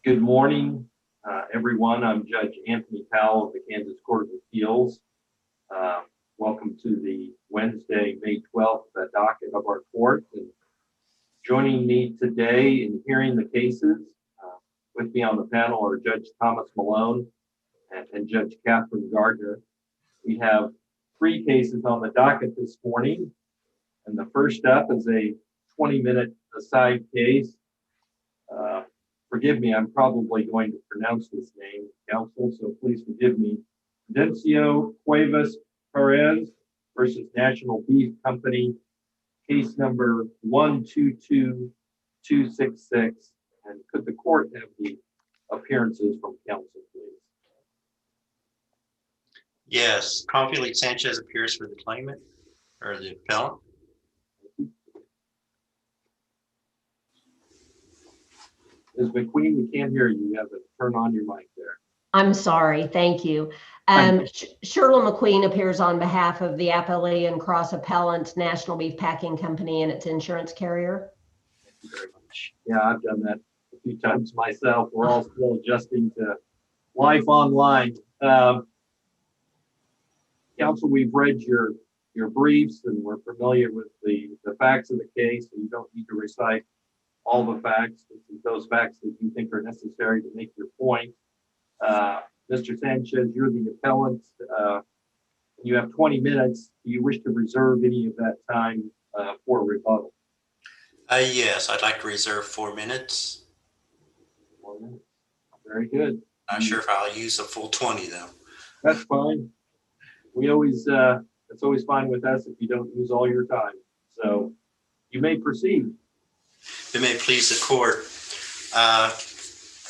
Good morning, everyone. I'm Judge Anthony Powell of the Kansas Court of Appeals. Welcome to the Wednesday, May 12th docket of our court. And joining me today in hearing the cases, with me on the panel are Judge Thomas Malone and Judge Catherine Gardner. We have three cases on the docket this morning. And the first up is a 20-minute aside case. Forgive me, I'm probably going to pronounce this name, counsel, so please forgive me. Dencio Cuevas Perez versus National Beef Company, case number 122266. And could the court have the appearances from counsel, please? Yes, Confield Sanchez appears for the claimant or the appellant. Ms. McQueen, we can't hear you. You have to turn on your mic there. I'm sorry. Thank you. Shirley McQueen appears on behalf of the appellee and cross appellant, National Beef Packing Company, and its insurance carrier. Thank you very much. Yeah, I've done that a few times myself. We're all still adjusting to life online. Counsel, we've read your briefs and we're familiar with the facts of the case, and you don't need to recite all the facts. Those facts that you think are necessary to make your point. Mr. Sanchez, you're the appellant. You have 20 minutes. Do you wish to reserve any of that time for rebuttal? Yes, I'd like to reserve 4 minutes. 4 minutes. Very good. Not sure if I'll use a full 20 though. That's fine. We always, it's always fine with us if you don't use all your time. So you may proceed. It may please the court.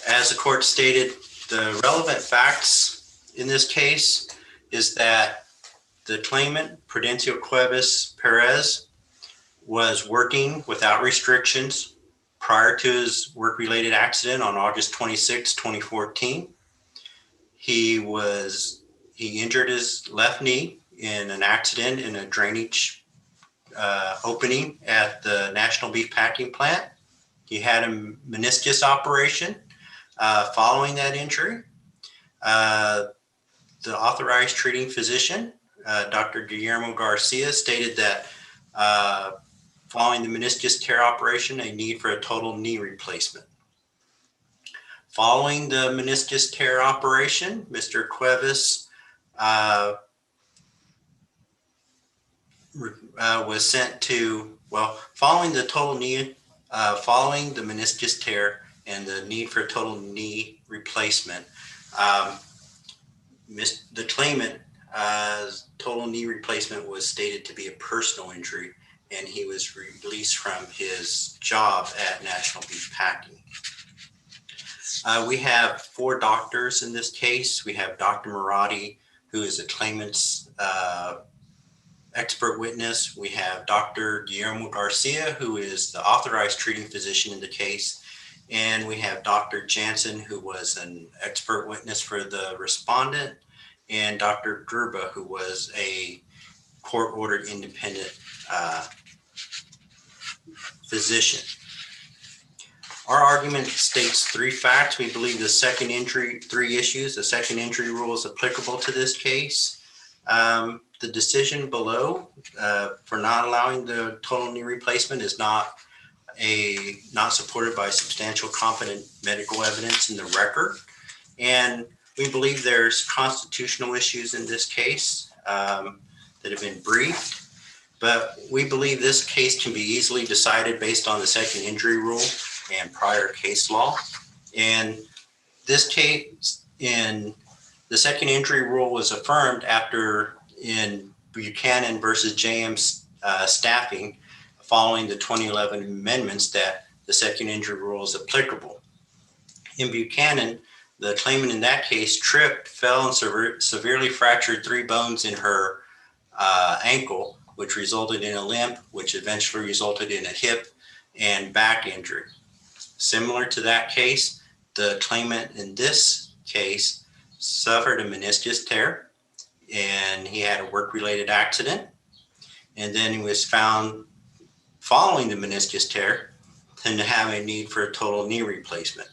As the court stated, the relevant facts in this case is that the claimant, Prudencio Cuevas Perez, was working without restrictions prior to his work-related accident on August 26, 2014. He injured his left knee in an accident in a drainage opening at the National Beef Packing Plant. He had a meniscus operation following that injury. The authorized treating physician, Dr. Guillermo Garcia, stated that following the meniscus tear operation, a need for a total knee replacement. Following the meniscus tear operation, Mr. Cuevas was sent to, following the meniscus tear and the need for a total knee replacement, the claimant total knee replacement was stated to be a personal injury, and he was released from his job at National Beef Packing. We have 4 doctors in this case. We have Dr. Marati, who is the claimant's expert witness. We have Dr. Guillermo Garcia, who is the authorized treating physician in the case. And we have Dr. Jansen, who was an expert witness for the respondent, and Dr. Gerba, who was a court-ordered independent physician. Our argument states 3 facts. We believe the second injury, 3 issues. The second injury rule is applicable to this case. The decision below for not allowing the total knee replacement is not supported by substantial competent medical evidence in the record. And we believe there's constitutional issues in this case that have been briefed, but we believe this case can be easily decided based on the second injury rule and prior case law. And this case, in the second injury rule, was affirmed after in Buchanan versus JM Staffing, following the 2011 amendments, that the second injury rule is applicable. In Buchanan, the claimant in that case tripped, fell, and severely fractured 3 bones in her ankle, which resulted in a limp, which eventually resulted in a hip and back injury. Similar to that case, the claimant in this case suffered a meniscus tear, and he had a work-related accident. And then he was found, following the meniscus tear, to have a need for a total knee replacement.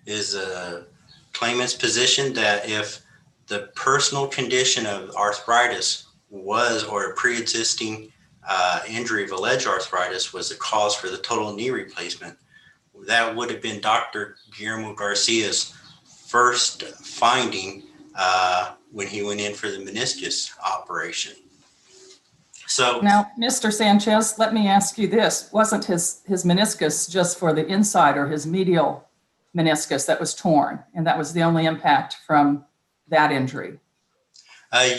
is a claimant's position that if the personal condition of arthritis was, or a pre-existing injury of alleged arthritis was the cause for the total knee replacement, that would have been Dr. Guillermo Garcia's first finding when he went in for the meniscus operation. So now, Mr. Sanchez, let me ask you this. Wasn't his meniscus just for the inside, or his medial meniscus that was torn? And that was the only impact from that injury?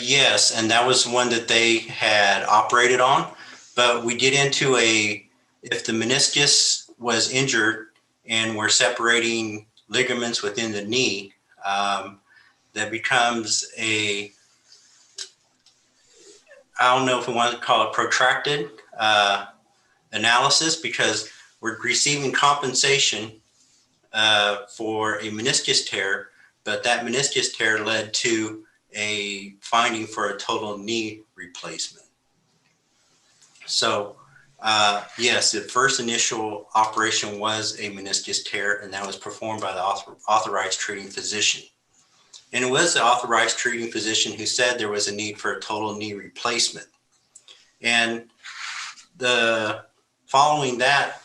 yes, and that was one that they had operated on. But we get into if the meniscus was injured and we're separating ligaments within the knee, that becomes I don't know if we want to call it protracted analysis, because we're receiving compensation for a meniscus tear, but that meniscus tear led to a finding for a total knee replacement. So yes, the first initial operation was a meniscus tear, and that was performed by the authorized treating physician. And it was the authorized treating physician who said there was a need for a total knee replacement. And following that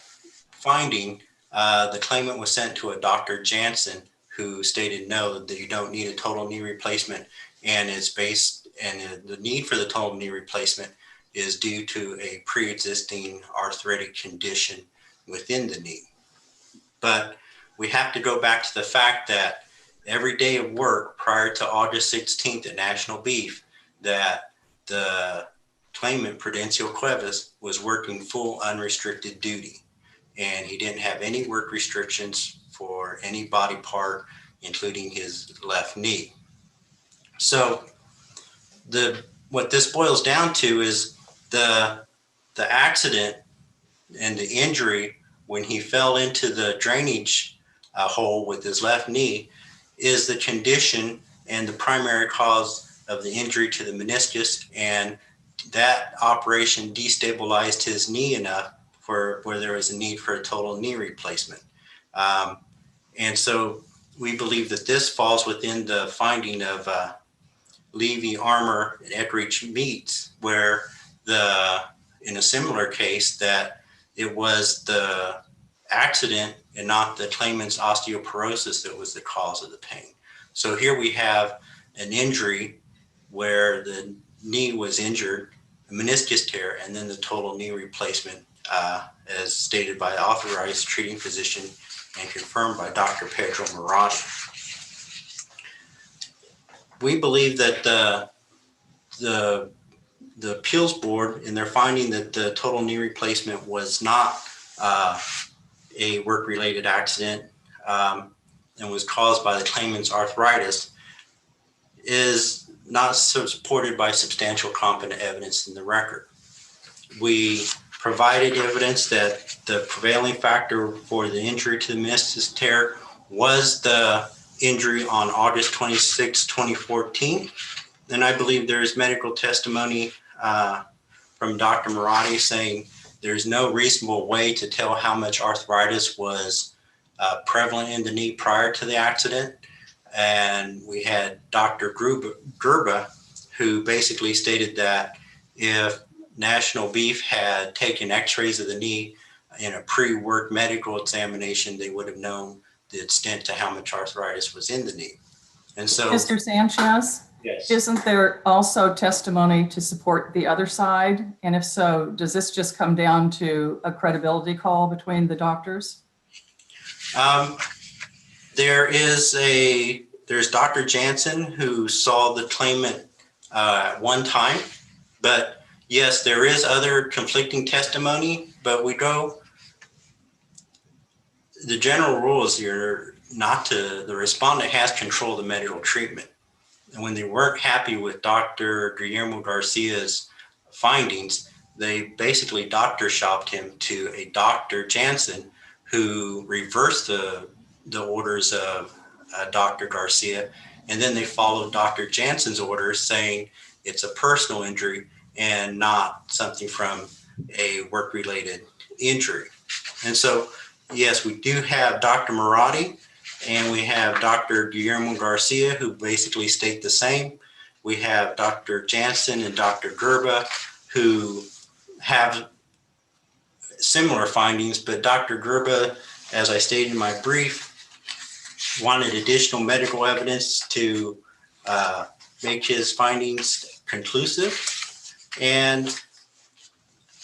finding, the claimant was sent to a Dr. Jansen, who stated no, that you don't need a total knee replacement, and the need for the total knee replacement is due to a pre-existing arthritic condition within the knee. But we have to go back to the fact that every day of work prior to August 16th at National Beef, that the claimant, Prudencio Cuevas, was working full unrestricted duty, and he didn't have any work restrictions for any body part, including his left knee. So what this boils down to is the accident and the injury when he fell into the drainage hole with his left knee is the condition and the primary cause of the injury to the meniscus, and that operation destabilized his knee enough where there was a need for a total knee replacement. And so we believe that this falls within the finding of Levy, Armour, and Eckridge Meats, where in a similar case, that it was the accident and not the claimant's osteoporosis that was the cause of the pain. So here we have an injury where the knee was injured, a meniscus tear, and then the total knee replacement, as stated by the authorized treating physician and confirmed by Dr. Pedro Marotti. We believe that the appeals board, in their finding that the total knee replacement was not a work-related accident and was caused by the claimant's arthritis, is not supported by substantial competent evidence in the record. We provided evidence that the prevailing factor for the injury to the meniscus tear was the injury on August 26, 2014. And I believe there is medical testimony from Dr. Marotti saying there's no reasonable way to tell how much arthritis was prevalent in the knee prior to the accident. And we had Dr. Gerba, who basically stated that if National Beef had taken x-rays of the knee in a pre-work medical examination, they would have known the extent to how much arthritis was in the knee. And so, Mr. Sanchez, yes. Isn't there also testimony to support the other side? And if so, does this just come down to a credibility call between the doctors? There's Dr. Jansen, who saw the claimant at one time, but yes, there is other conflicting testimony, but the general rule is the respondent has control of the medical treatment. And when they weren't happy with Dr. Guillermo Garcia's findings, they basically doctor shopped him to a Dr. Jansen, who reversed the orders of Dr. Garcia. And then they followed Dr. Jansen's orders, saying it's a personal injury and not something from a work-related injury. And so, yes, we do have Dr. Marotti, And we have Dr. Guillermo Garcia, who basically state the same. We have Dr. Jansen and Dr. Gerba, who have similar findings, but Dr. Gerba, as I stated in my brief, wanted additional medical evidence to make his findings conclusive. And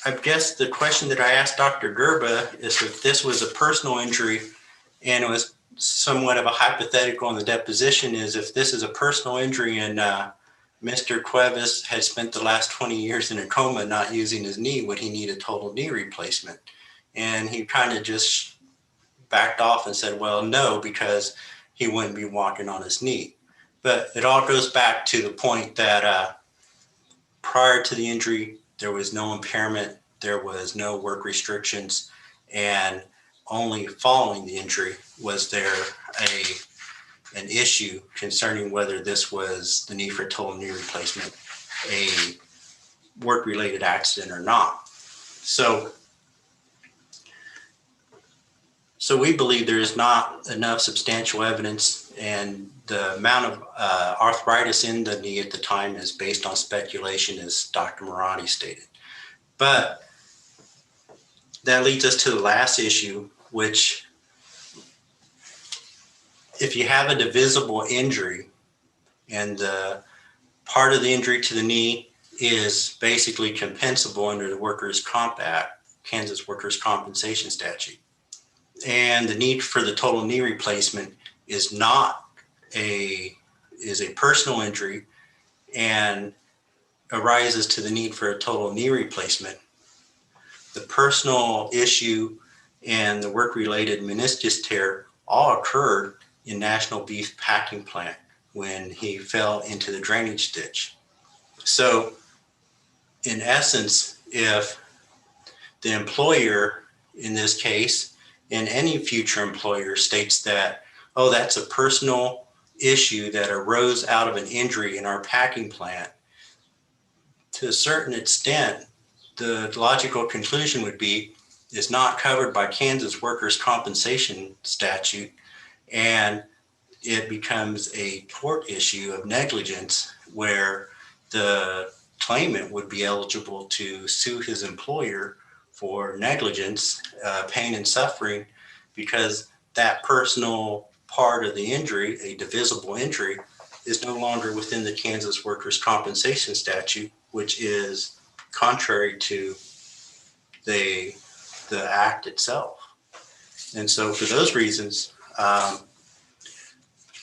I guess the question that I asked Dr. Gerba is if this was a personal injury, and it was somewhat of a hypothetical in the deposition, is if this is a personal injury and Mr. Cuevas had spent the last 20 years in a coma not using his knee, would he need a total knee replacement? And he kind of just backed off and said, well, no, because he wouldn't be walking on his knee. But it all goes back to the point that prior to the injury, there was no impairment, there was no work restrictions, and only following the injury was there an issue concerning whether this was the need for total knee replacement, a work-related accident or not. So we believe there is not enough substantial evidence, and the amount of arthritis in the knee at the time is based on speculation, as Dr. Marani stated. But that leads us to the last issue, which if you have a divisible injury and the part of the injury to the knee is basically compensable under the Workers' Comp Act, Kansas Workers' Compensation Statute, and the need for the total knee replacement is a personal injury and arises to the need for a total knee replacement, the personal issue and the work-related meniscus tear all occurred in National Beef Packing Plant when he fell into the drainage ditch. So in essence, if the employer in this case and any future employer states that, oh, that's a personal issue that arose out of an injury in our packing plant, to a certain extent, the logical conclusion would be it's not covered by Kansas Workers' Compensation Statute, and it becomes a tort issue of negligence where the claimant would be eligible to sue his employer for negligence, pain and suffering, because that personal part of the injury, a divisible injury, is no longer within the Kansas Workers' Compensation Statute, which is contrary to the act itself. And so for those reasons,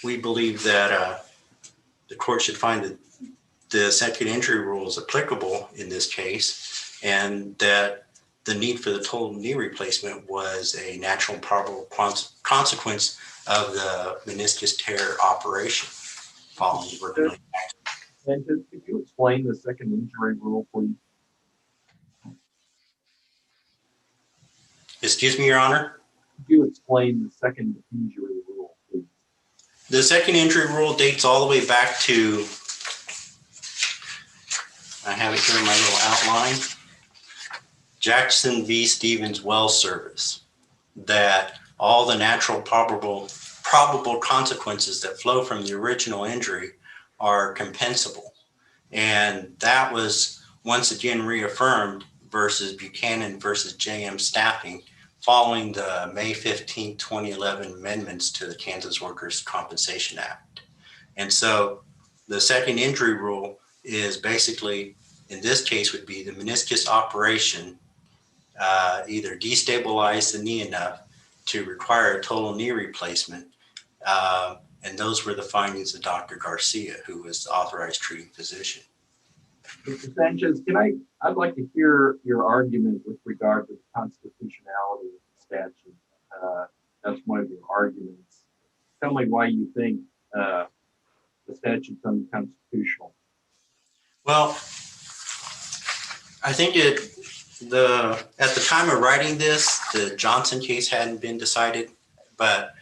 we believe that the court should find that the second injury rule is applicable in this case, and that the need for the total knee replacement was a natural and probable consequence of the meniscus tear operation following the work-related accident. And could you explain the second injury rule, please? Excuse me, Your Honor? Could you explain the second injury rule, please? The second injury rule dates all the way back to, I have it here in my little outline, Jackson v. Stevens Well Service, that all the natural probable consequences that flow from the original injury are compensable. And that was once again reaffirmed versus Buchanan versus JM Staffing following the May 15, 2011 amendments to the Kansas Workers' Compensation Act. And so the second injury rule is basically, in this case, would be the meniscus operation either destabilize the knee enough to require a total knee replacement. And those were the findings of Dr. Garcia, who was the authorized treating physician. Mr. Sanchez, I'd like to hear your argument with regard to the constitutionality of the statute. That's one of your arguments. Tell me why you think the statute's unconstitutional. Well, I think at the time of writing this, the Johnson case hadn't been decided, but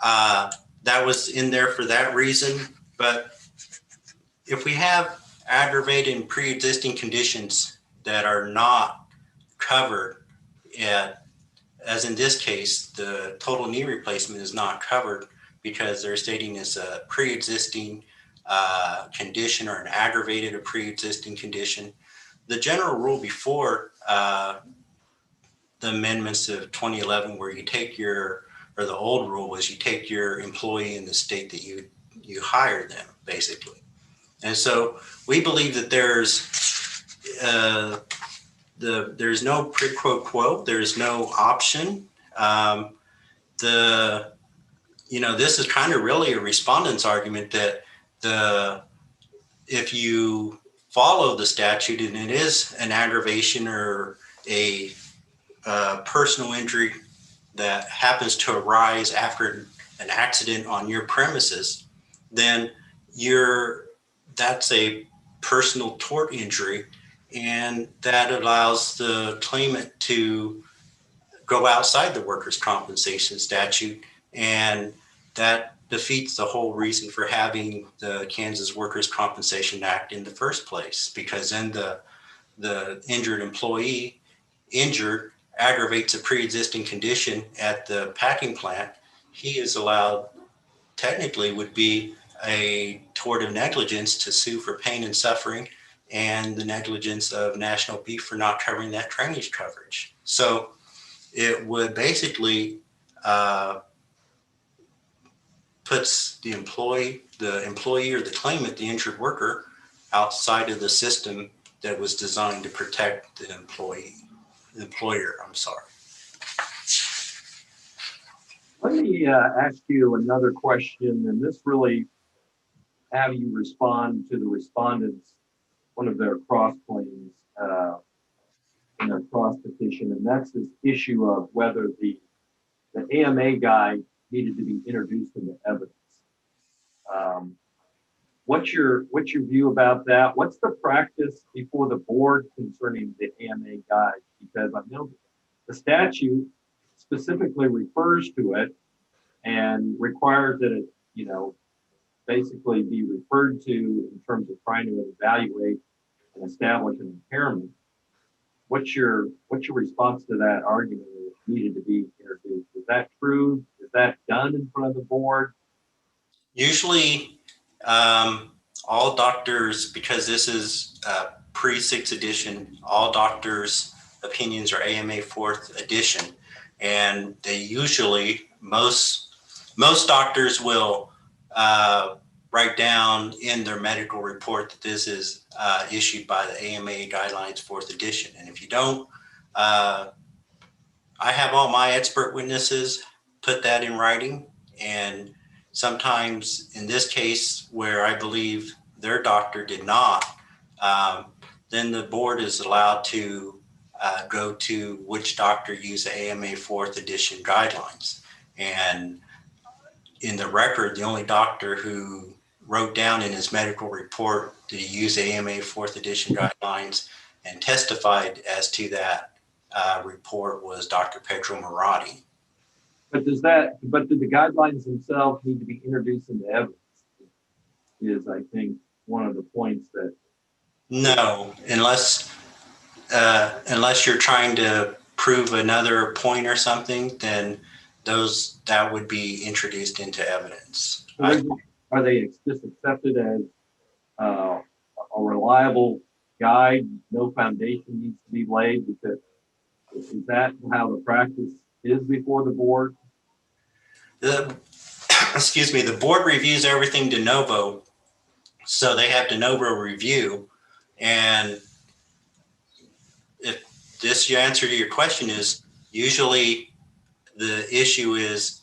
that was in there for that reason. But if we have aggravated and pre-existing conditions that are not covered, as in this case, the total knee replacement is not covered because they're stating it's a pre-existing condition or an aggravated or pre-existing condition. The general rule before the amendments of 2011, where you take your, or the old rule was you take your employee in the state that you hire them, basically. And so we believe that there's no quid pro quo, there's no option. This is kind of really a respondent's argument that if you follow the statute and it is an aggravation or a personal injury that happens to arise after an accident on your premises, then that's a personal tort injury, and that allows the claimant to go outside the workers' compensation statute, and that defeats the whole reason for having the Kansas Workers' Compensation Act in the first place, because then the injured employee aggravates a pre-existing condition at the packing plant. He is allowed, technically would be a tort of negligence, to sue for pain and suffering and the negligence of National Beef for not covering that drainage coverage. So it would basically puts the employee or the claimant, the injured worker, outside of the system that was designed to protect the employer. Let me ask you another question, and this really have you respond to the respondents, one of their cross claims in their cross petition, and that's this issue of whether the AMA guide needed to be introduced into evidence. What's your view about that? What's the practice before the board concerning the AMA guide? Because I know the statute specifically refers to it and requires that it, basically be referred to in terms of trying to evaluate and establish an impairment. What's your response to that argument that it needed to be introduced? Is that true? Is that done in front of the board? Usually, all doctors, because this is pre-6th edition, all doctors' opinions are AMA 4th edition, and they usually, most doctors will write down in their medical report that this is issued by the AMA guidelines 4th edition. And if you don't, I have all my expert witnesses put that in writing, and sometimes in this case where I believe their doctor did not, then the board is allowed to go to which doctor used the AMA 4th edition guidelines. And in the record, the only doctor who wrote down in his medical report that he used AMA 4th edition guidelines and testified as to that report was Dr. Pedro Marotti. But do the guidelines themselves need to be introduced into evidence? Is, I think, one of the points that. No, unless you're trying to prove another point or something, then that would be introduced into evidence. Are they just accepted as a reliable guide? No foundation needs to be laid, because is that how the practice is before the board? The board reviews everything de novo, so they have de novo review. And if this answer to your question is, usually the issue is,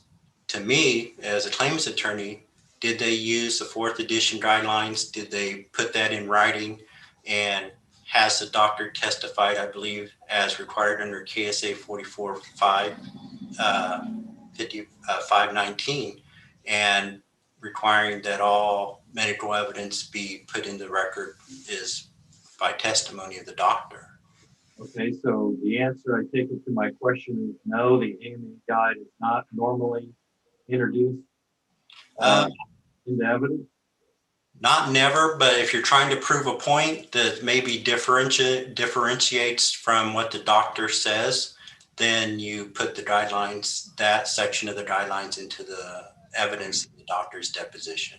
to me as a claims attorney, did they use the 4th edition guidelines? Did they put that in writing? And has the doctor testified, I believe, as required under KSA 519, and requiring that all medical evidence be put in the record is by testimony of the doctor. Okay, so the answer, I take it, to my question is no, the AMA guide is not normally introduced into evidence? Not never, but if you're trying to prove a point that maybe differentiates from what the doctor says, then you put the guidelines, that section of the guidelines, into the evidence in the doctor's deposition.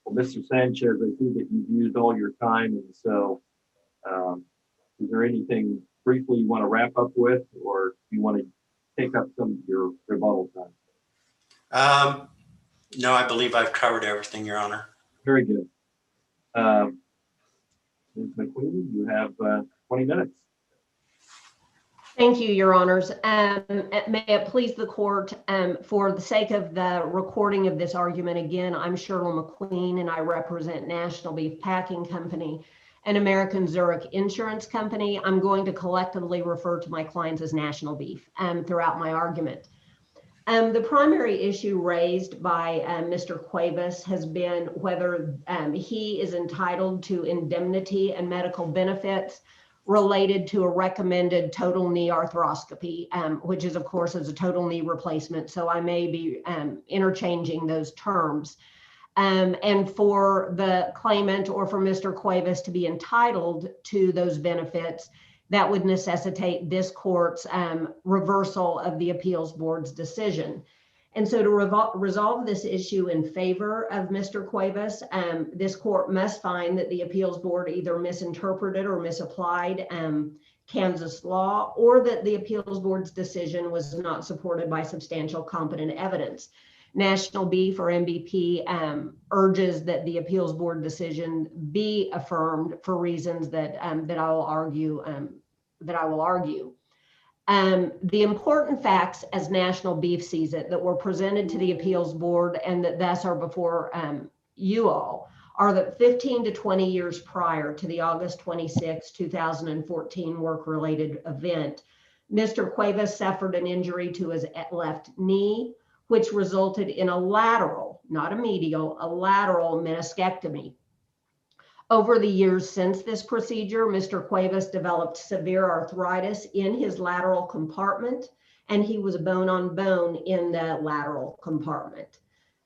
Well, Mr. Sanchez, I see that you've used all your time, and so is there anything briefly you want to wrap up with, or do you want to take up some of your rebuttal time? No, I believe I've covered everything, Your Honor. Very good. Ms. McQueen, you have 20 minutes. Thank you, Your Honors. May it please the court, for the sake of the recording of this argument, again, I'm Shirley McQueen, and I represent National Beef Packing Company and American Zurich Insurance Company. I'm going to collectively refer to my clients as National Beef throughout my argument. The primary issue raised by Mr. Cuevas has been whether he is entitled to indemnity and medical benefits related to a recommended total knee arthroscopy, which is, of course, is a total knee replacement. So I may be interchanging those terms. And for the claimant or for Mr. Cuevas to be entitled to those benefits, that would necessitate this court's reversal of the appeals board's decision. And so to resolve this issue in favor of Mr. Cuevas, this court must find that the appeals board either misinterpreted or misapplied Kansas law, or that the appeals board's decision was not supported by substantial competent evidence. National Beef, or MBP, urges that the appeals board decision be affirmed for reasons that that I will argue. The important facts, as National Beef sees it, that were presented to the appeals board and that thus are before you all, are that 15 to 20 years prior to the August 26, 2014 work-related event, Mr. Cuevas suffered an injury to his left knee, which resulted in a lateral, not a medial, a lateral meniscectomy. Over the years since this procedure, Mr. Cuevas developed severe arthritis in his lateral compartment, and he was bone on bone in the lateral compartment.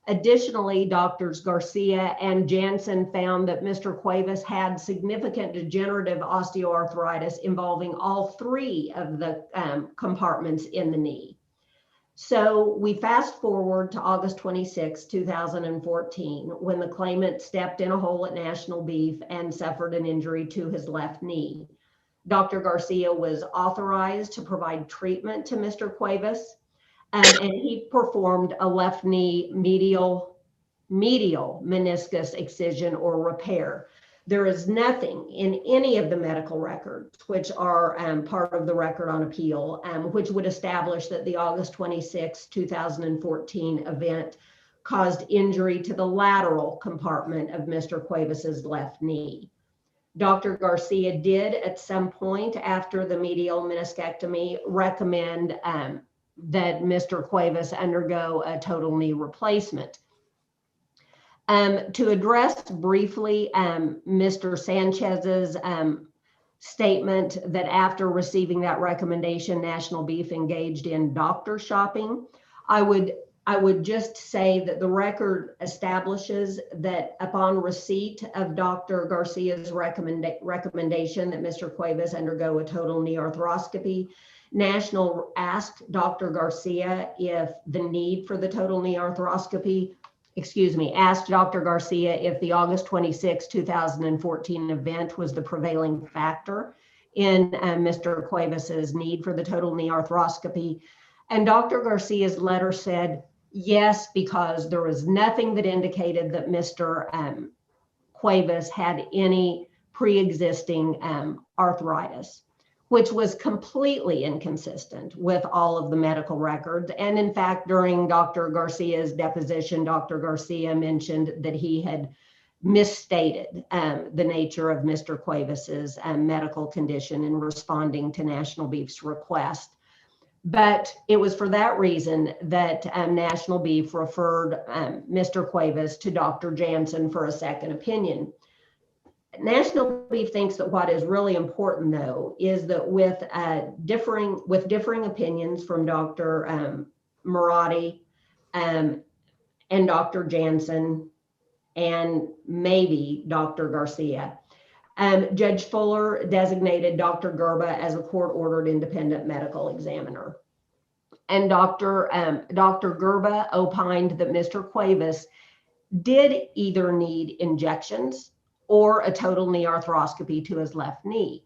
Additionally, Doctors Garcia and Jansen found that Mr. Cuevas had significant degenerative osteoarthritis involving all three of the compartments in the knee. So we fast forward to August 26, 2014, when the claimant stepped in a hole at National Beef and suffered an injury to his left knee. Dr. Garcia was authorized to provide treatment to Mr. Cuevas, and he performed a left knee medial meniscus excision or repair. There is nothing in any of the medical records, which are part of the record on appeal, which would establish that the August 26, 2014 event caused injury to the lateral compartment of Mr. Cuevas's left knee. Dr. Garcia did at some point after the medial meniscectomy recommend that Mr. Cuevas undergo a total knee replacement. To address briefly Mr. Sanchez's statement that after receiving that recommendation, National Beef engaged in doctor shopping, I would just say that the record establishes that upon receipt of Dr. Garcia's recommendation that Mr. Cuevas undergo a total knee arthroscopy, National asked Dr. Garcia if the need for the total knee arthroscopy asked Dr. Garcia if the August 26, 2014 event was the prevailing factor in Mr. Cuevas's need for the total knee arthroscopy. And Dr. Garcia's letter said, yes, because there was nothing that indicated that Mr. Cuevas had any pre-existing arthritis, which was completely inconsistent with all of the medical records. And in fact, during Dr. Garcia's deposition, Dr. Garcia mentioned that he had misstated the nature of Mr. Cuevas's medical condition in responding to National Beef's request. But it was for that reason that National Beef referred Mr. Cuevas to Dr. Jansen for a second opinion. National Beef thinks that what is really important, though, is that with differing opinions from Dr. Marotti and Dr. Jansen and maybe Dr. Garcia, Judge Fuller designated Dr. Gerba as a court-ordered independent medical examiner. And Dr. Gerba opined that Mr. Cuevas did either need injections or a total knee arthroscopy to his left knee.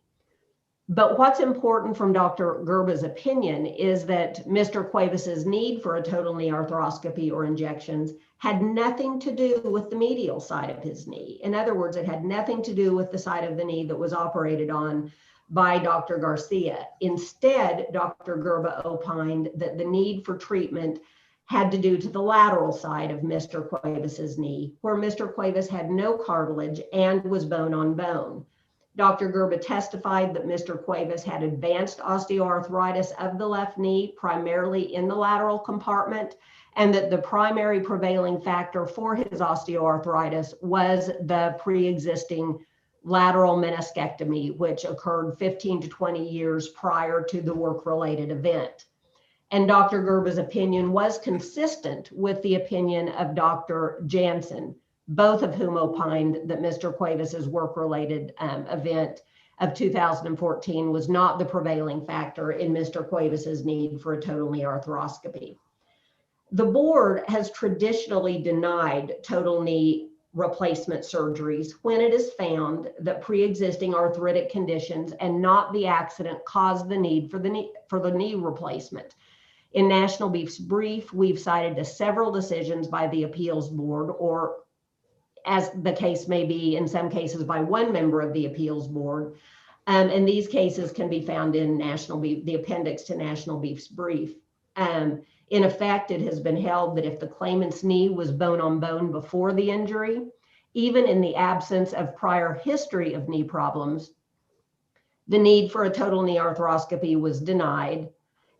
But what's important from Dr. Gerba's opinion is that Mr. Cuevas's need for a total knee arthroscopy or injections had nothing to do with the medial side of his knee. In other words, it had nothing to do with the side of the knee that was operated on by Dr. Garcia. Instead, Dr. Gerba opined that the need for treatment had to do to the lateral side of Mr. Cuevas's knee, where Mr. Cuevas had no cartilage and was bone on bone. Dr. Gerba testified that Mr. Cuevas had advanced osteoarthritis of the left knee, primarily in the lateral compartment, and that the primary prevailing factor for his osteoarthritis was the pre-existing lateral meniscectomy, which occurred 15 to 20 years prior to the work-related event. And Dr. Gerba's opinion was consistent with the opinion of Dr. Jansen, both of whom opined that Mr. Cuevas's work-related event of 2014 was not the prevailing factor in Mr. Cuevas's need for a total knee arthroscopy. The board has traditionally denied total knee replacement surgeries when it is found that pre-existing arthritic conditions and not the accident caused the need for the knee replacement. In National Beef's brief, we've cited several decisions by the appeals board, or as the case may be, in some cases by one member of the appeals board. And these cases can be found in the appendix to National Beef's brief. In effect, it has been held that if the claimant's knee was bone on bone before the injury, even in the absence of prior history of knee problems, the need for a total knee arthroscopy was denied.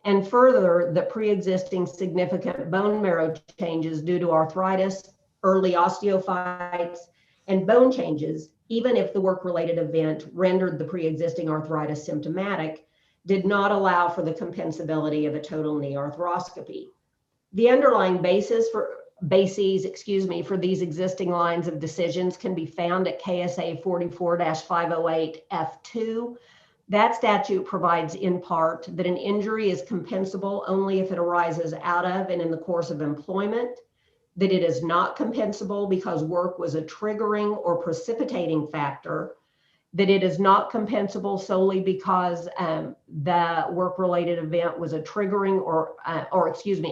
And further, the pre-existing significant bone marrow changes due to arthritis, early osteophytes, and bone changes, even if the work-related event rendered the pre-existing arthritis symptomatic, did not allow for the compensability of a total knee arthroscopy. The underlying bases for these existing lines of decisions can be found at KSA 44-508 F2. That statute provides in part that an injury is compensable only if it arises out of and in the course of employment, that it is not compensable because work was a triggering or precipitating factor, that it is not compensable solely because the work-related event was a triggering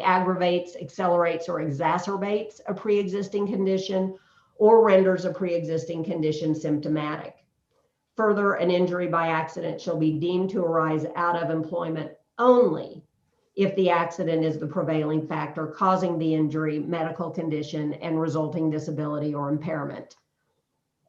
aggravates, accelerates, or exacerbates a pre-existing condition or renders a pre-existing condition symptomatic. Further, an injury by accident shall be deemed to arise out of employment only if the accident is the prevailing factor causing the injury, medical condition, and resulting disability or impairment.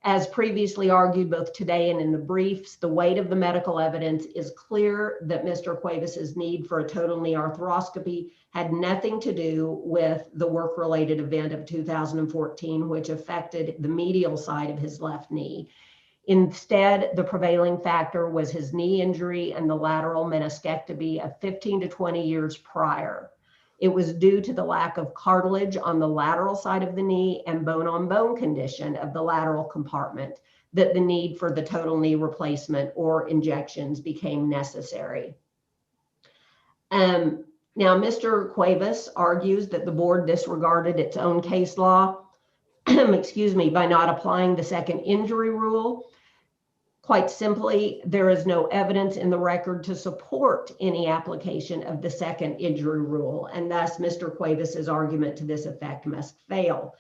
As previously argued both today and in the briefs, the weight of the medical evidence is clear that Mr. Cuevas's need for a total knee arthroscopy had nothing to do with the work-related event of 2014, which affected the medial side of his left knee. Instead, the prevailing factor was his knee injury and the lateral meniscectomy of 15 to 20 years prior. It was due to the lack of cartilage on the lateral side of the knee and bone-on-bone condition of the lateral compartment that the need for the total knee replacement or injections became necessary. Now, Mr. Cuevas argues that the board disregarded its own case law, by not applying the second injury rule. Quite simply, there is no evidence in the record to support any application of the second injury rule, and thus Mr. Cuevas's argument to this effect must fail.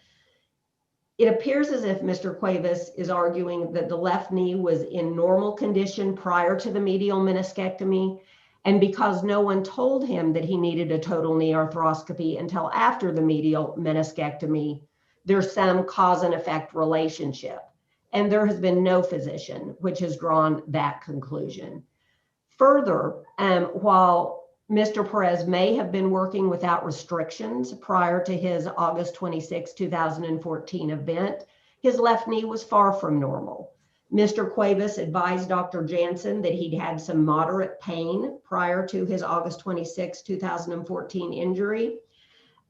It appears as if Mr. Cuevas is arguing that the left knee was in normal condition prior to the medial meniscectomy, and because no one told him that he needed a total knee arthroscopy until after the medial meniscectomy, there's some cause and effect relationship. And there has been no physician which has drawn that conclusion. Further, while Mr. Perez may have been working without restrictions prior to his August 26, 2014 event, his left knee was far from normal. Mr. Cuevas advised Dr. Jansen that he'd had some moderate pain prior to his August 26, 2014 injury.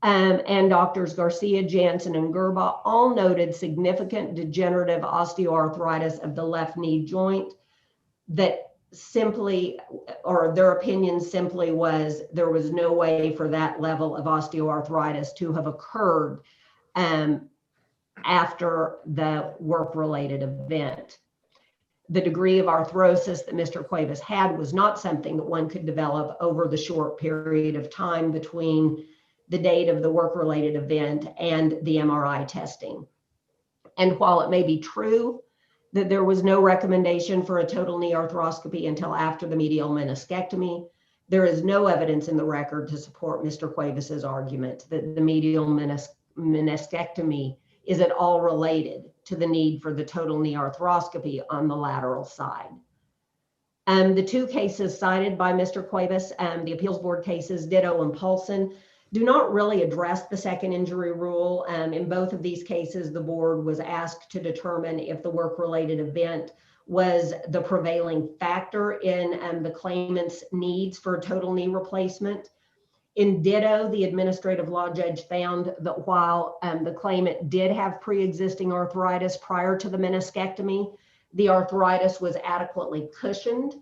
And Drs. Garcia, Jansen, and Gerba all noted significant degenerative osteoarthritis of the left knee joint that simply, or their opinion simply was there was no way for that level of osteoarthritis to have occurred after the work-related event. The degree of arthrosis that Mr. Cuevas had was not something that one could develop over the short period of time between the date of the work-related event and the MRI testing. And while it may be true that there was no recommendation for a total knee arthroscopy until after the medial meniscectomy, there is no evidence in the record to support Mr. Cuevas's argument that the medial meniscectomy is at all related to the need for the total knee arthroscopy on the lateral side. The two cases cited by Mr. Cuevas, the appeals board cases, Ditto and Paulson, do not really address the second injury rule. In both of these cases, the board was asked to determine if the work-related event was the prevailing factor in the claimant's needs for a total knee replacement. In Ditto, the administrative law judge found that while the claimant did have pre-existing arthritis prior to the meniscectomy, the arthritis was adequately cushioned.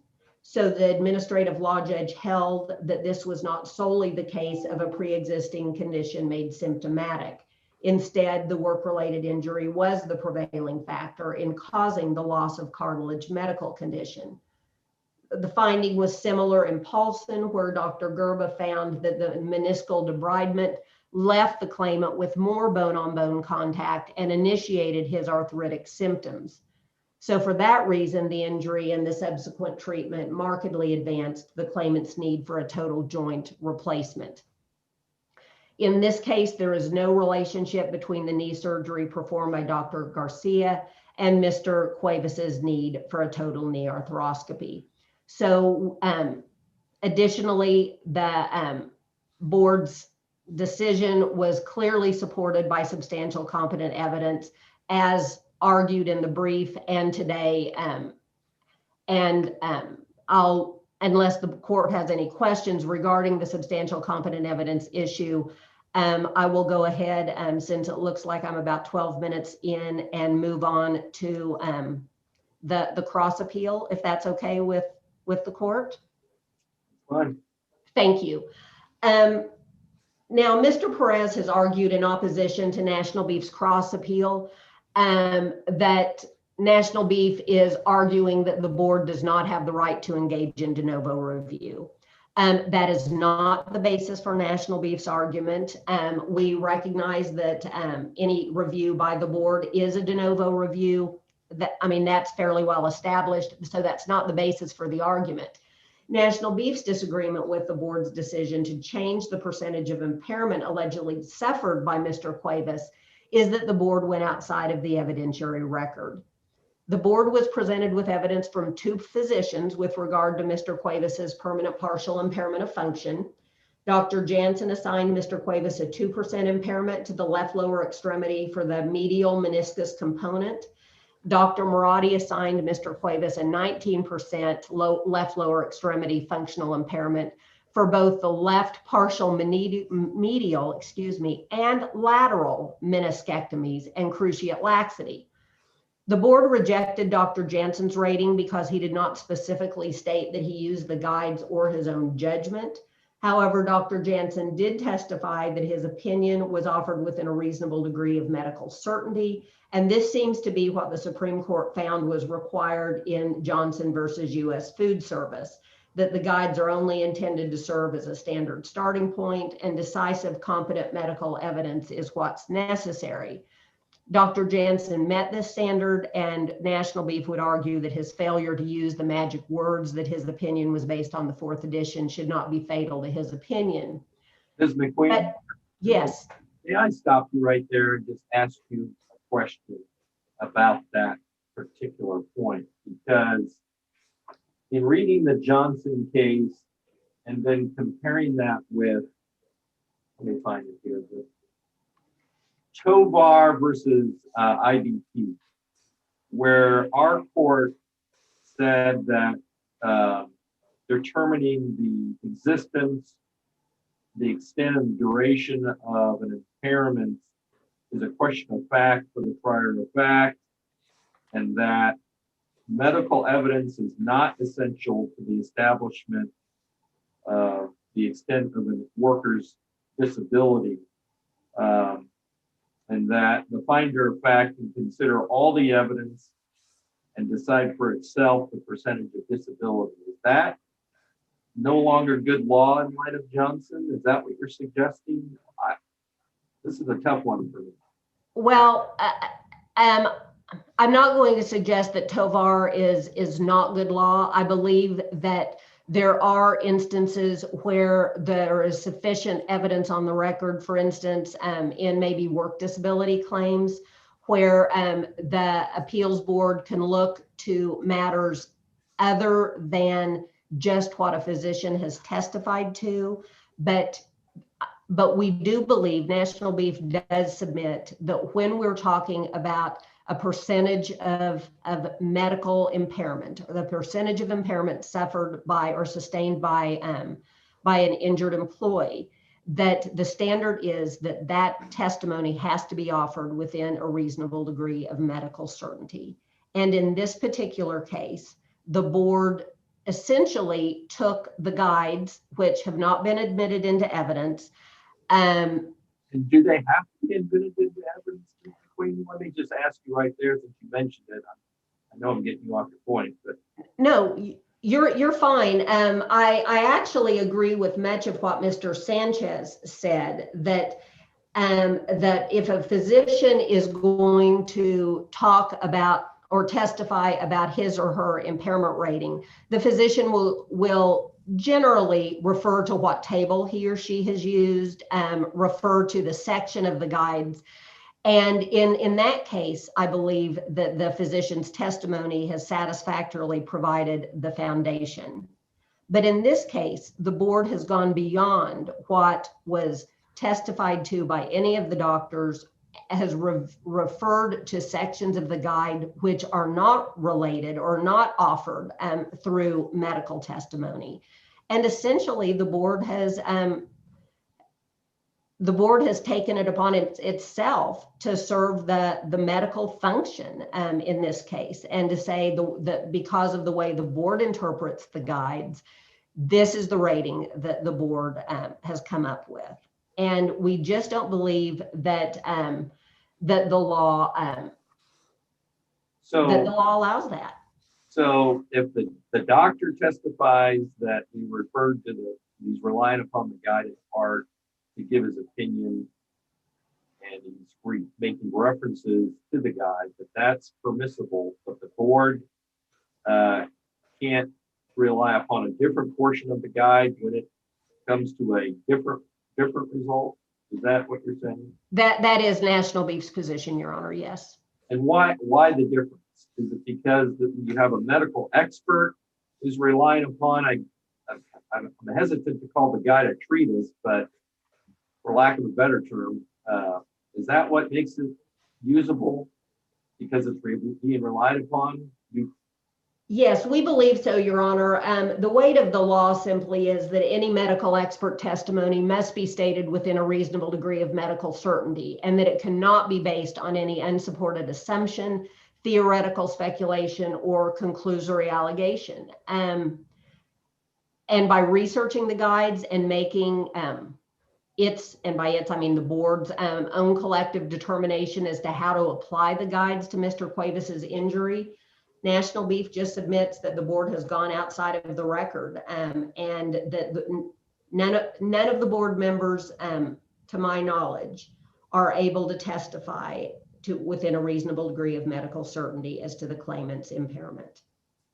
So the administrative law judge held that this was not solely the case of a pre-existing condition made symptomatic. Instead, the work-related injury was the prevailing factor in causing the loss of cartilage medical condition. The finding was similar in Paulson, where Dr. Gerba found that the meniscal debridement left the claimant with more bone-on-bone contact and initiated his arthritic symptoms. So for that reason, the injury and the subsequent treatment markedly advanced the claimant's need for a total joint replacement. In this case, there is no relationship between the knee surgery performed by Dr. Garcia and Mr. Cuevas's need for a total knee arthroscopy. So additionally, the board's decision was clearly supported by substantial competent evidence as argued in the brief and today. Unless the court has any questions regarding the substantial competent evidence issue, I will go ahead, since it looks like I'm about 12 minutes in, and move on to the cross appeal, if that's okay with the court. Fine. Thank you. Now, Mr. Perez has argued in opposition to National Beef's cross appeal that National Beef is arguing that the board does not have the right to engage in de novo review. That is not the basis for National Beef's argument. We recognize that any review by the board is a de novo review. That's fairly well established, so that's not the basis for the argument. National Beef's disagreement with the board's decision to change the percentage of impairment allegedly suffered by Mr. Cuevas is that the board went outside of the evidentiary record. The board was presented with evidence from two physicians with regard to Mr. Cuevas's permanent partial impairment of function. Dr. Jansen assigned Mr. Cuevas a 2% impairment to the left lower extremity for the medial meniscus component. Dr. Maradi assigned Mr. Cuevas a 19% left lower extremity functional impairment for both the left partial medial, and lateral meniscectomies and cruciate laxity. The board rejected Dr. Jansen's rating because he did not specifically state that he used the guides or his own judgment. However, Dr. Jansen did testify that his opinion was offered within a reasonable degree of medical certainty, and this seems to be what the Supreme Court found was required in Johnson versus U.S. Food Service, that the guides are only intended to serve as a standard starting point, and decisive competent medical evidence is what's necessary. Dr. Jansen met this standard, and National Beef would argue that his failure to use the magic words that his opinion was based on the fourth edition should not be fatal to his opinion. Ms. McQueen? Yes. May I stop you right there and just ask you a question about that particular point? Because in reading the Johnson case and then comparing that with, let me find it here, Tovar versus IBP, where our court said that determining the existence, the extent and duration of an impairment is a question of fact for the prior of fact, and that medical evidence is not essential to the establishment of the extent of a worker's disability, and that the finder of fact can consider all the evidence and decide for itself the percentage of disability. Is that no longer good law in light of Johnson? Is that what you're suggesting? This is a tough one for me. Well, I'm not going to suggest that Tovar is not good law. I believe that there are instances where there is sufficient evidence on the record, for instance, in maybe work disability claims, where the appeals board can look to matters other than just what a physician has testified to. But we do believe, National Beef does submit, that when we're talking about a percentage of medical impairment, or the percentage of impairment suffered by or sustained by an injured employee, that the standard is that that testimony has to be offered within a reasonable degree of medical certainty. And in this particular case, the board essentially took the guides, which have not been admitted into evidence. And do they have to be admitted into evidence? Let me just ask you right there, since you mentioned it. I know I'm getting you off your point, but no, you're fine. I actually agree with much of what Mr. Sanchez said, that that if a physician is going to talk about or testify about his or her impairment rating, the physician will generally refer to what table he or she has used, refer to the section of the guides. And in that case, I believe that the physician's testimony has satisfactorily provided the foundation. But in this case, the board has gone beyond what was testified to by any of the doctors, has referred to sections of the guide which are not related or not offered through medical testimony. And essentially, the board has taken it upon itself to serve the medical function in this case, and to say that because of the way the board interprets the guides, this is the rating that the board has come up with. And we just don't believe that that the law allows that. So if the doctor testifies that he referred to he's relying upon the guided part to give his opinion, and he's making references to the guide, that's permissible, but the board can't rely upon a different portion of the guide when it comes to a different result. Is that what you're saying? That is National Beef's position, Your Honor. Yes. And why the difference? Is it because you have a medical expert who's relying upon I'm hesitant to call the guide a treatise, but for lack of a better term, is that what makes it usable? Because it's being relied upon? Yes, we believe so, Your Honor. The weight of the law simply is that any medical expert testimony must be stated within a reasonable degree of medical certainty, and that it cannot be based on any unsupported assumption, theoretical speculation, or conclusory allegation. And by researching the guides and making and by its, I mean the board's own collective determination as to how to apply the guides to Mr. Cuevas's injury, National Beef just admits that the board has gone outside of the record, and that none of the board members, to my knowledge, are able to testify to within a reasonable degree of medical certainty as to the claimant's impairment.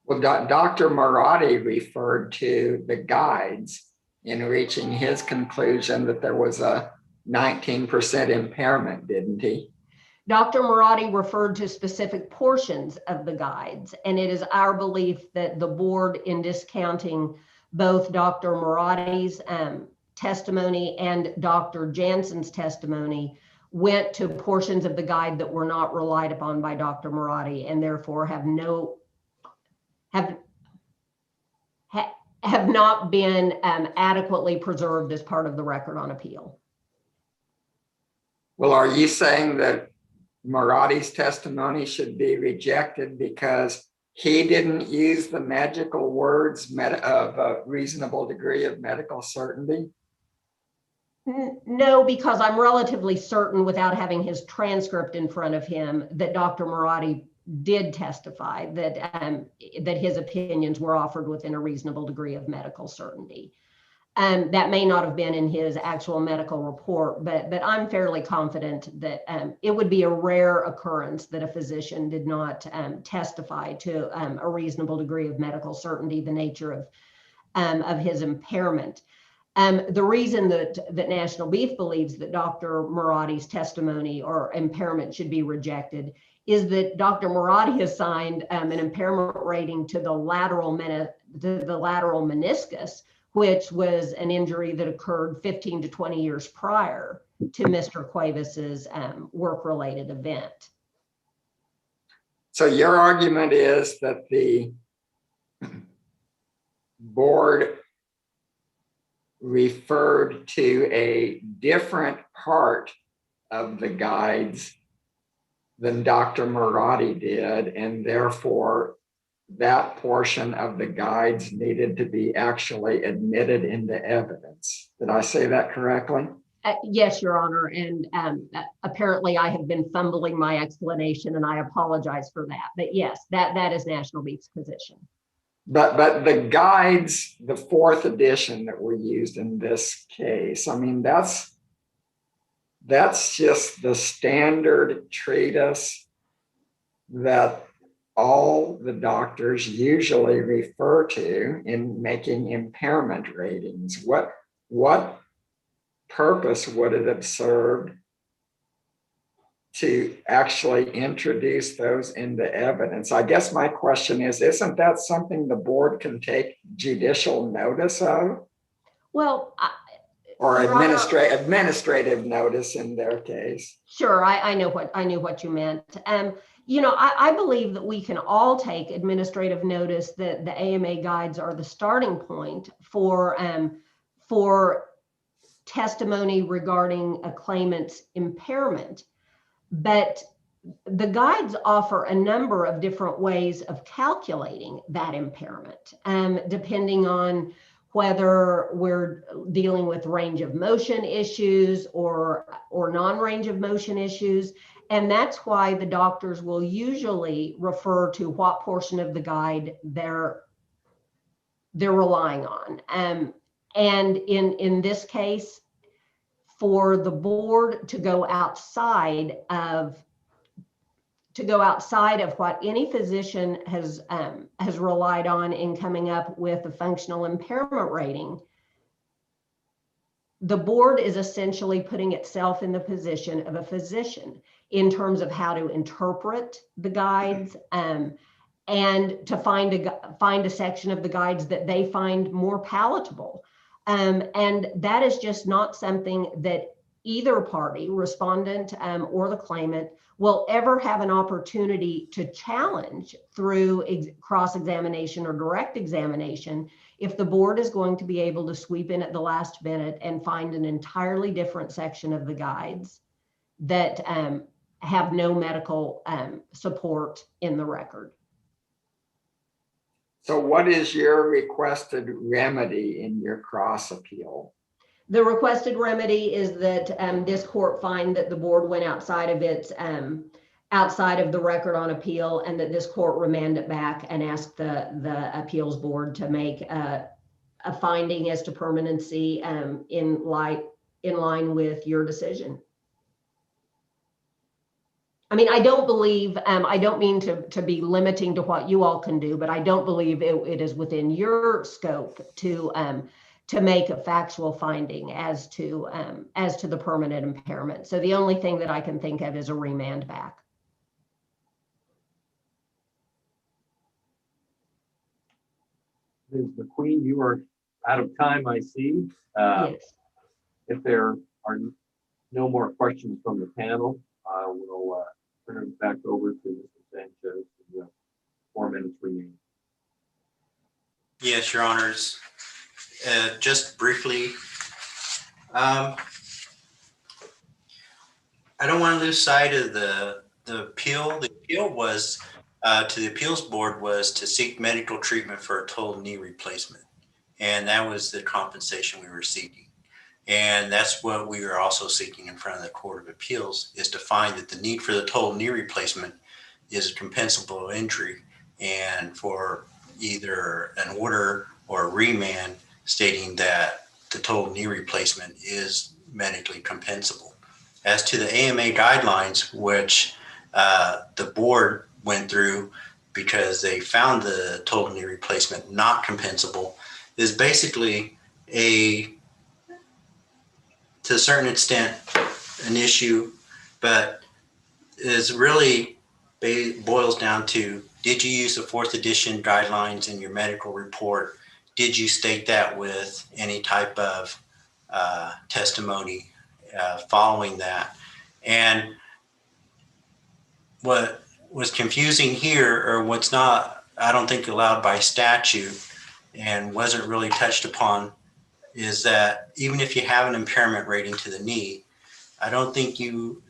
Well, Dr. Marotti referred to the guides in reaching his conclusion that there was a 19% impairment, didn't he? Dr. Marotti referred to specific portions of the guides, and it is our belief that the board, in discounting both Dr. Marotti's testimony and Dr. Jansen's testimony, went to portions of the guide that were not relied upon by Dr. Marotti, and therefore have not been adequately preserved as part of the record on appeal. Well, are you saying that Marotti's testimony should be rejected because he didn't use the magical words of a reasonable degree of medical certainty? No, because I'm relatively certain without having his transcript in front of him that Dr. Marotti did testify that his opinions were offered within a reasonable degree of medical certainty. That may not have been in his actual medical report, but I'm fairly confident that it would be a rare occurrence that a physician did not testify to a reasonable degree of medical certainty, the nature of his impairment. The reason that National Beef believes that Dr. Marotti's testimony or impairment should be rejected is that Dr. Marotti assigned an impairment rating to the lateral meniscus, which was an injury that occurred 15 to 20 years prior to Mr. Cuevas's work-related event. So your argument is that the board referred to a different part of the guides than Dr. Marotti did, and therefore that portion of the guides needed to be actually admitted into evidence. Did I say that correctly? Yes, Your Honor, and apparently I have been fumbling my explanation, and I apologize for that. But yes, that is National Beef's position. But the guides, the 4th edition that were used in this case, I mean, that's just the standard treatise that all the doctors usually refer to in making impairment ratings. What purpose would it have served to actually introduce those into evidence? I guess my question is, isn't that something the board can take judicial notice of? Well, or administrative notice in their case? Sure, I know what you meant. I believe that we can all take administrative notice that the AMA guides are the starting point for testimony regarding a claimant's impairment. But the guides offer a number of different ways of calculating that impairment, depending on whether we're dealing with range of motion issues or non-range of motion issues. And that's why the doctors will usually refer to what portion of the guide they're relying on. And in this case, for the board to go outside of what any physician has relied on in coming up with a functional impairment rating, the board is essentially putting itself in the position of a physician in terms of how to interpret the guides and to find a section of the guides that they find more palatable. And that is just not something that either party, respondent or the claimant, will ever have an opportunity to challenge through cross-examination or direct examination if the board is going to be able to sweep in at the last minute and find an entirely different section of the guides that have no medical support in the record. So what is your requested remedy in your cross appeal? The requested remedy is that this court find that the board went outside of the record on appeal, and that this court remand it back and ask the appeals board to make a finding as to permanency in line with your decision. I mean, I don't believe, I don't mean to be limiting to what you all can do, but I don't believe it is within your scope to make a factual finding as to the permanent impairment. So the only thing that I can think of is a remand back. Ms. McQueen, you are out of time, I see. Yes. If there are no more questions from the panel, I will turn it back over to Mr. Sanchez. 4 minutes remaining. Yes, Your Honors. Just briefly, I don't want to lose sight of the appeal. The appeal was to the appeals board was to seek medical treatment for a total knee replacement. And that was the compensation we were seeking. And that's what we are also seeking in front of the Court of Appeals, is to find that the need for the total knee replacement is a compensable injury, and for either an order or a remand stating that the total knee replacement is medically compensable. As to the AMA guidelines, which the board went through because they found the total knee replacement not compensable, is basically to a certain extent, an issue, but is really boils down to, did you use the 4th edition guidelines in your medical report? Did you state that with any type of testimony following that? And what was confusing here, or what's not, I don't think allowed by statute and wasn't really touched upon, is that even if you have an impairment rating to the knee, I don't think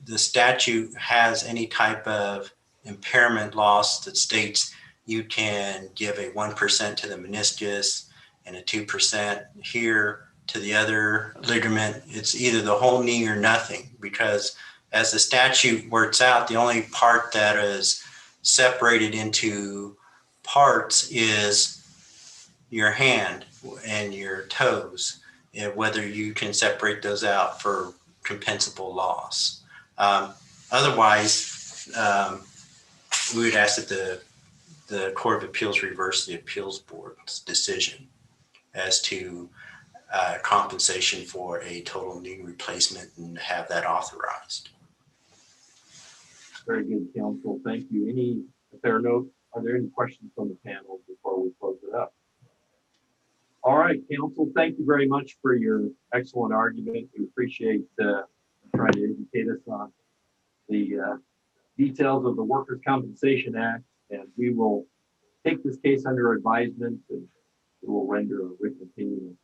the statute has any type of impairment loss that states you can give a 1% to the meniscus and a 2% here to the other ligament. It's either the whole knee or nothing, because as the statute works out, the only part that is separated into parts is your hand and your toes, and whether you can separate those out for compensable loss. Otherwise, we would ask that the Court of Appeals reverse the appeals board's decision as to compensation for a total knee replacement and have that authorized. Very good, counsel. Thank you. Are there any questions from the panel before we close it up? All right, counsel, thank you very much for your excellent argument. We appreciate trying to educate us on the details of the Workers' Compensation Act, and we will take this case under advisement, and we will render a written opinion